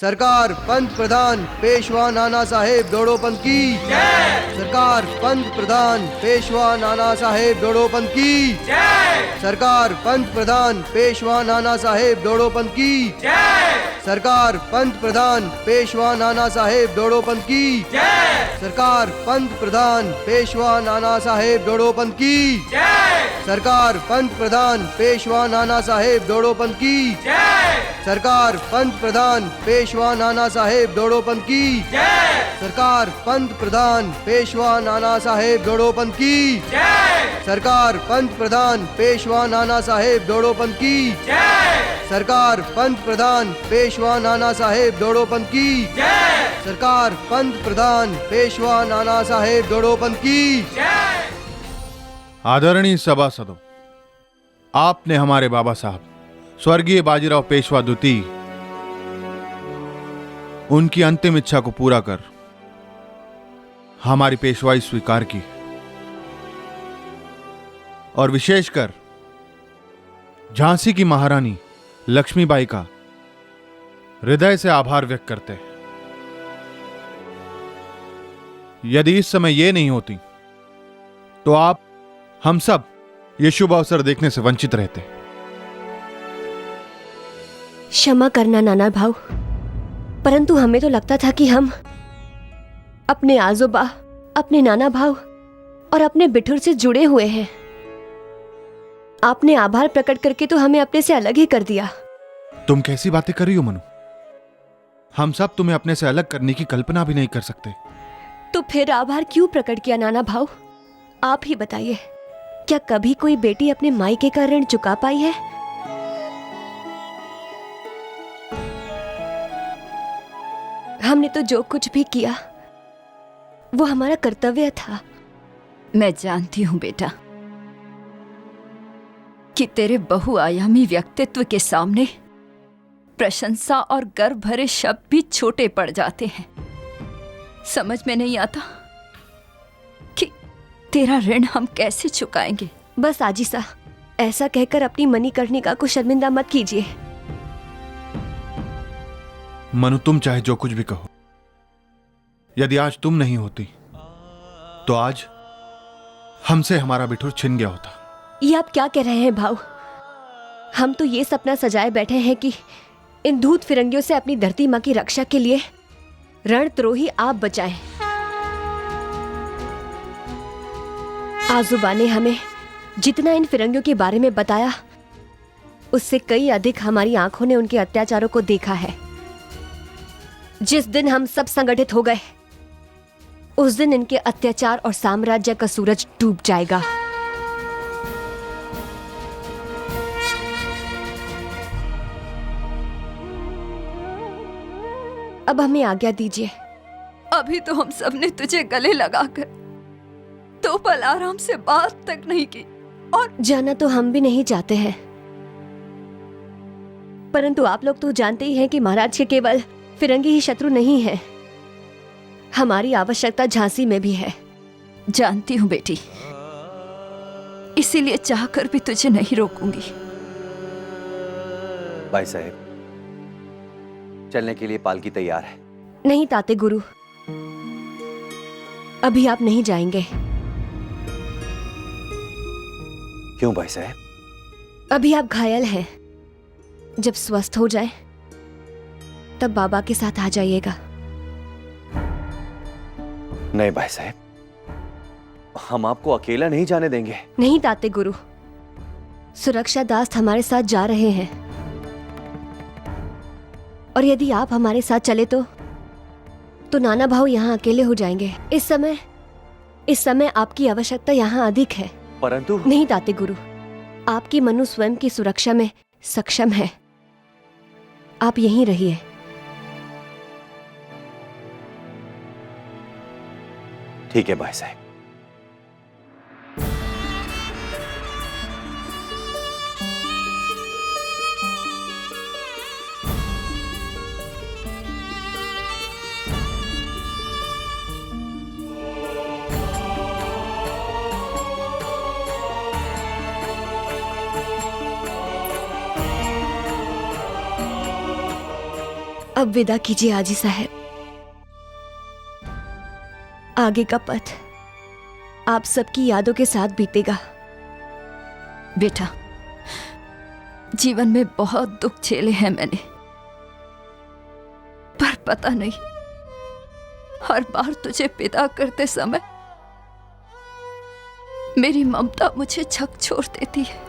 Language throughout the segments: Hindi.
सरकार पंत प्रधान पेशवा नाना साहेब दोड़ोपंत की जय। सरकार पंत प्रधान पेशवा नाना साहेब दोड़ोपंत की जय। सरकार पंत प्रधान पेशवा नाना साहेब दोड़ोपंत की जय। सरकार पंत प्रधान पेशवा नाना साहेब दोड़ोपंत की जय। सरकार पंत प्रधान पेशवा नाना साहेब दोड़ोपंत की जय। सरकार पंत प्रधान पेशवा नाना साहेब दोड़ोपंत की जय। सरकार पंत प्रधान पेशवा नाना साहेब दोड़ोपंत की जय। सरकार पंत प्रधान पेशवा नाना साहेब दोड़ोपंत की जय। सरकार पंत प्रधान पेशवा नाना साहेब दोड़ोपंत की जय। सरकार पंत प्रधान पेशवा नाना साहेब दोड़ोपंत की जय। सरकार पंत प्रधान पेशवा नाना साहेब दोड़ोपंत की जय। आदरणीय सभासदों, आपने हमारे बाबा साहब स्वर्गीय बाजीराव पेशवा द्वितीय उनकी अंतिम इच्छा को पूरा कर हमारी पेशवाई स्वीकार की और विशेषकर झांसी की महारानी लक्ष्मीबाई का हृदय से आभार व्यक्त करते हैं। यदि इस समय यह नहीं होती तो आप हम सब ये शुभ अवसर देखने से वंचित रहते। क्षमा करना नाना भाऊ, परंतु हमें तो लगता था कि हम अपने आजोबा, अपने नाना भाऊ और अपने बिठुर से जुड़े हुए हैं। आपने आभार प्रकट करके तो हमें अपने से अलग ही कर दिया। तुम कैसी बातें कर रही हो मनु? हम सब तुम्हें अपने से अलग करने की कल्पना भी नहीं कर सकते। तो फिर आभार क्यों प्रकट किया नाना भाऊ? आप ही बताइए, क्या कभी कोई बेटी अपने मायके का ऋण चुका पाई है? हमने तो जो कुछ भी किया वो हमारा कर्तव्य था। मैं जानती हूं बेटा कि तेरे बहुआयामी व्यक्तित्व के सामने प्रशंसा और गर्व भरे शब्द भी छोटे पड़ जाते हैं। समझ में नहीं आता कि तेरा ऋण हम कैसे चुकाएंगे। बस आजीसा, ऐसा कहकर अपनी मणिकर्णिका को शर्मिंदा मत कीजिए। मनु, तुम चाहे जो कुछ भी कहो, यदि आज तुम नहीं होती तो आज हमसे हमारा बिठुर छिन गया होता। ये आप क्या कह रहे हैं भाऊ? हम तो ये सपना सजाए बैठे हैं कि इन धूत फिरंगियों से अपनी धरती माँ की रक्षा के लिए रणद्रोही आप बचाएं। आजूबा ने हमें जितना इन फिरंगियों के बारे में बताया, उससे कई अधिक हमारी आंखों ने उनके अत्याचारों को देखा है। जिस दिन हम सब संगठित हो गए, उस दिन इनके अत्याचार और साम्राज्य का सूरज डूब जाएगा। अब हमें आज्ञा दीजिए। अभी तो हम सब ने तुझे गले लगाकर तो पल आराम से बात तक नहीं की, और जाना तो हम भी नहीं चाहते हैं, परंतु आप लोग तो जानते ही हैं कि महाराज के केवल फिरंगी ही शत्रु नहीं है। हमारी आवश्यकता झांसी में भी है। जानती हूँ बेटी, इसीलिए चाहकर भी तुझे नहीं रोकूंगी। भाई साहब, चलने के लिए पालकी तैयार है। नहीं ताते गुरु, अभी आप नहीं जाएंगे। क्यों भाई साहब? अभी आप घायल हैं। जब स्वस्थ हो जाए तब बाबा के साथ आ जाइएगा। नहीं भाई साहब, हम आपको अकेला नहीं जाने देंगे। नहीं ताते गुरु, सुरक्षा दास हमारे साथ जा रहे हैं, और यदि आप हमारे साथ चले तो नाना भाऊ यहाँ अकेले हो जाएंगे। इस समय आपकी आवश्यकता यहाँ अधिक है। परंतु नहीं ताते गुरु, आपकी मनु स्वयं की सुरक्षा में सक्षम है। आप यहीं रहिए। ठीक है भाई साहब। अब विदा कीजिए आजी साहब। आगे का पथ आप सबकी यादों के साथ बीतेगा। बेटा, जीवन में बहुत दुख झेले हैं मैंने, पर पता नहीं हर बार तुझे विदा करते समय मेरी ममता मुझे झकझोर देती है।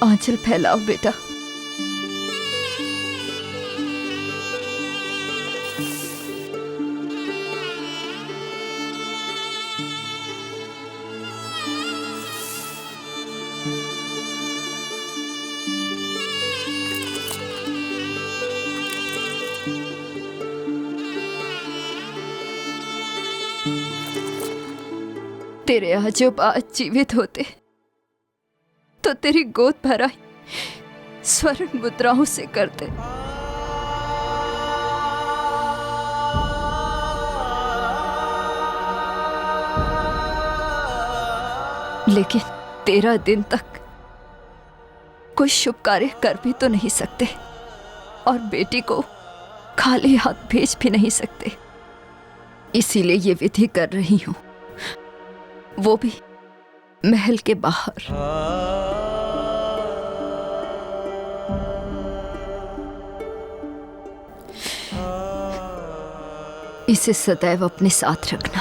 आंचल फैलाओ बेटा। तेरे आजोबा आज जीवित होते तो तेरी गोद भराई स्वर्ण मुद्राओं से करते। लेकिन 13 दिन तक कोई शुभ कार्य कर भी तो नहीं सकते और बेटी को खाली हाथ भेज भी नहीं सकते। इसीलिए ये विधि कर रही हूं, वो भी महल के बाहर। इसे सदैव अपने साथ रखना।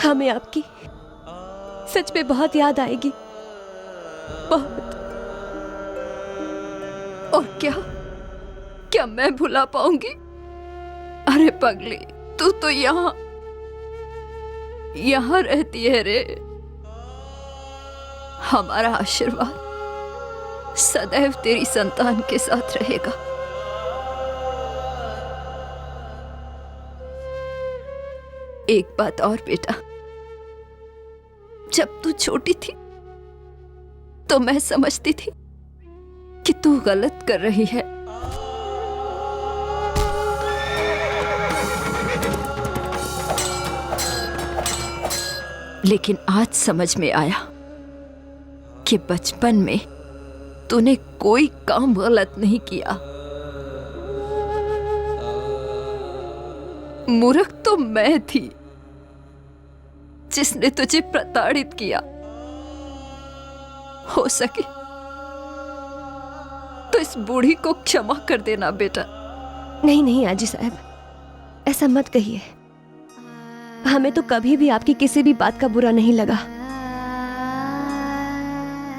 हमें आपकी सच में बहुत याद आएगी, बहुत। और क्या क्या मैं भुला पाऊंगी? अरे पगली, तू तो यहाँ रहती है रे। हमारा आशीर्वाद सदैव तेरी संतान के साथ रहेगा। एक बात और बेटा, जब तू छोटी थी तो मैं समझती थी कि तू गलत कर रही है। लेकिन आज समझ में आया कि बचपन में तूने कोई काम गलत नहीं किया। मूर्ख तो मैं थी जिसने तुझे प्रताड़ित किया। हो सके तो इस बूढ़ी को क्षमा कर देना बेटा। नहीं नहीं आजी साहब, ऐसा मत कहिए। हमें तो कभी भी आपकी किसी भी बात का बुरा नहीं लगा।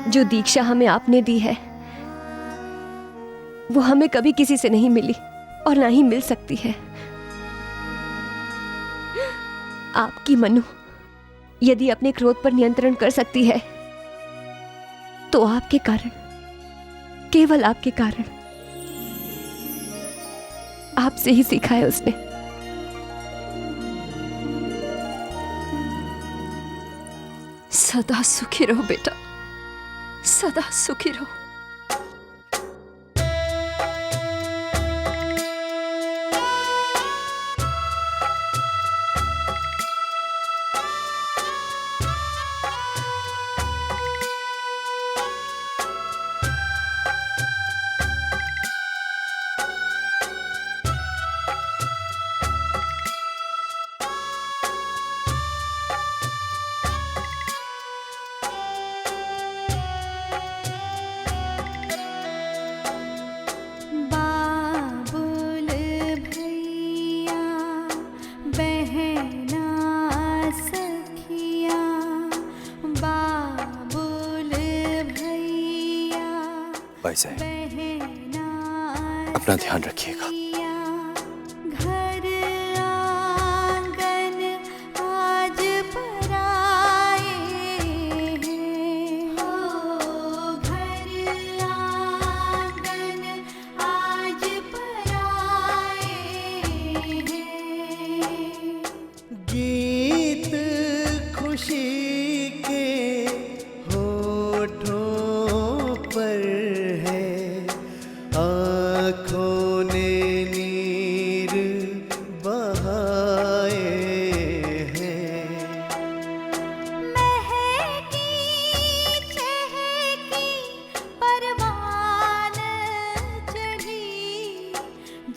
जो दीक्षा हमें आपने दी है वो हमें कभी किसी से नहीं मिली और ना ही मिल सकती है। आपकी मनु यदि अपने क्रोध पर नियंत्रण कर सकती है तो आपके कारण, केवल आपके कारण। आपसे ही सीखा है उसने। सदा सुखी रहो बेटा, सदा सुखी रहो। अपना ध्यान रखिएगा। घर आंगन आज पराए हैं, हो घर आंगन आज पराए हैं। गीत खुशी के होठों पर है, आँखों ने नीर बहाए हैं। महकी चहकी परवान चढ़ी,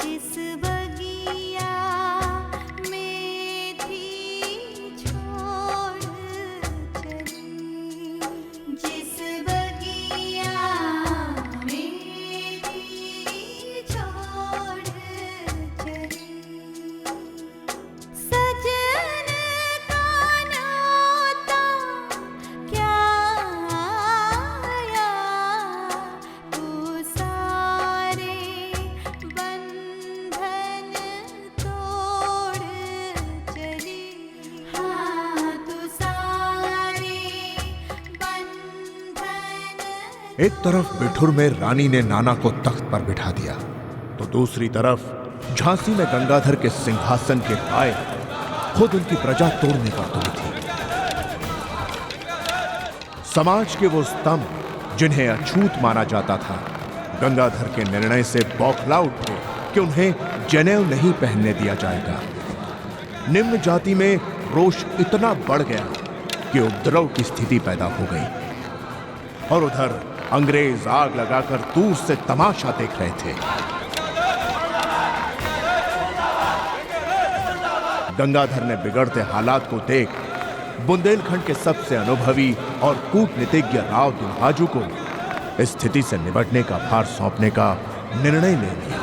जिस बगिया में थी छोड़ चली, जिस बगिया में थी छोड़ चली। सजन का नाता क्या आया, तू सारे बंधन तोड़ चली। हाँ, तू सारे बंधन। एक तरफ बिठुर में रानी ने नाना को तख्त पर बिठा दिया, तो दूसरी तरफ झांसी में गंगाधर के सिंहासन के पाए खुद उनकी प्रजा तोड़ने पर तुली थी। समाज के वो स्तंभ जिन्हें अछूत माना जाता था, गंगाधर के निर्णय से बौखला उठे कि उन्हें जनेऊ नहीं पहनने दिया जाएगा। निम्न जाति में रोष इतना बढ़ गया कि उपद्रव की स्थिति पैदा हो गई, और उधर अंग्रेज आग लगाकर दूर से तमाशा देख रहे थे। गंगाधर ने बिगड़ते हालात को देख बुंदेलखंड के सबसे अनुभवी और कूटनीतिज्ञ राव दुल्हाजू को स्थिति से निपटने का भार सौंपने का निर्णय ले लिया।